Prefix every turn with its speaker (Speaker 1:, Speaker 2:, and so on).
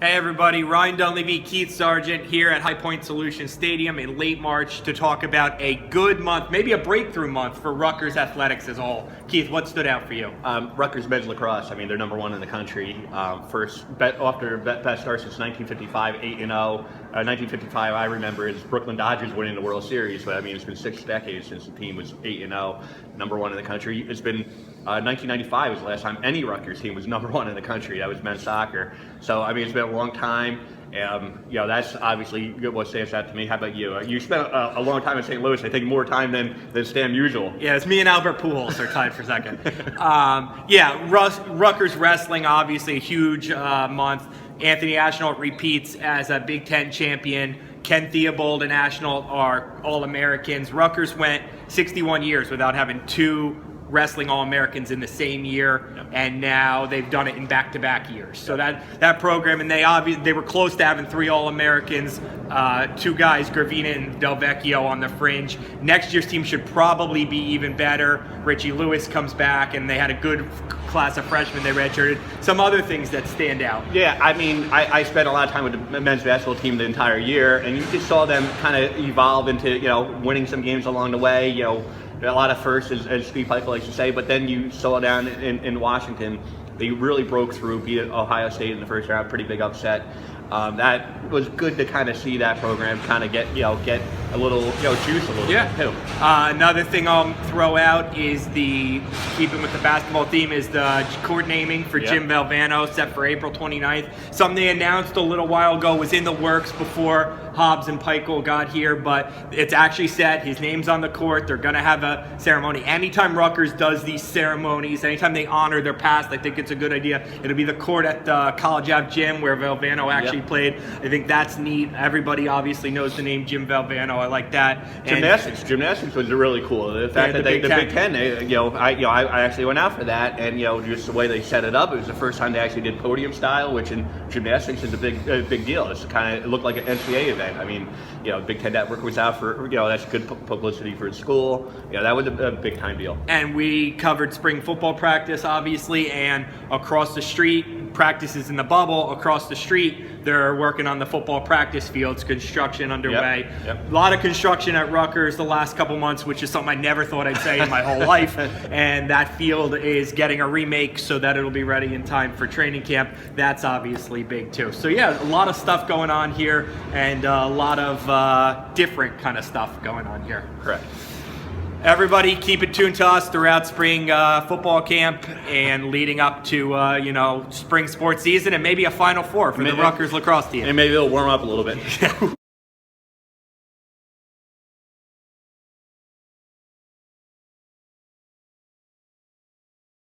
Speaker 1: Hey everybody, Ryan Dunleavy, Keith Sargent here at High Point Solutions Stadium in late March to talk about a good month, maybe a breakthrough month for Rutgers athletics as a whole. Keith, what stood out for you?
Speaker 2: Rutgers men's lacrosse. I mean, they're number one in the country. Best start since 1955, 8-0. 1955, I remember, is Brooklyn Dodgers winning the World Series. But I mean, it's been 6 decades since the team was 8-0, number one in the country. It's been 1995 was the last time any Rutgers team was number one in the country. That was men's soccer. So I mean, it's been a long time. That's obviously what stands out to me. How about you? You spent a long time in St. Louis. I think more time than Stan Musial.
Speaker 1: Yeah, it's me and Albert Pujols are tied for second. Rutgers wrestling, obviously a huge month. Anthony Ashnault repeats as a Big Ten champion. Ken Theobald and Ashnault are All-Americans. Rutgers went 61 years without having two wrestling All-Americans in the same year, and now they've done it in back-to-back years. So that program, and they were close to having 3 All-Americans, 2 guys, Gravina and Del Vecchio, on the fringe. Next year's team should probably be even better. Richie Lewis comes back, and they had a good class of freshmen they redshirted. Some other things that stand out.
Speaker 2: Yeah, I mean, I spent a lot of time with the men's basketball team the entire year, and you just saw them kind of evolve into, winning some games along the way, a lot of firsts, as Steve Pike likes to say, but then you saw down in Washington, they really broke through, beat Ohio State in the first round, pretty big upset. That was good to kind of see that program kind of get a little juice a little bit too.
Speaker 1: Another thing I'll throw out is keeping with the basketball theme, is the court naming for Jim Valvano, set for April 29th. Something they announced a little while ago, was in the works before Hobbs and Peichel got here, but it's actually set. His name's on the court. They're going to have a ceremony. Anytime Rutgers does these ceremonies, anytime they honor their past, I think it's a good idea. It'll be the court at the College Ave gym where Valvano actually played. I think that's neat. Everybody obviously knows the name Jim Valvano. I like that.
Speaker 2: Gymnastics was really cool. The fact that the Big Ten, I actually went out for that, and just the way they set it up, it was the first time they actually did podium style, which in gymnastics is a big deal. It looked like an NCAA event. I mean, Big Ten Network was out for, that's good publicity for the school. That was a big time deal.
Speaker 1: And we covered spring football practice, obviously, and across the street, practices in the bubble. Across the street, they're working on the football practice fields, construction underway. A lot of construction at Rutgers the last couple months, which is something I never thought I'd say in my whole life. And that field is getting a remake so that it'll be ready in time for training camp. That's obviously big too. So yeah, a lot of stuff going on here, and a lot of different kind of stuff going on here.
Speaker 2: Correct.
Speaker 1: Everybody, keep it tuned to us throughout spring football camp and leading up to spring sports season, and maybe a Final Four for the Rutgers lacrosse team.
Speaker 2: And maybe it'll warm up a little bit.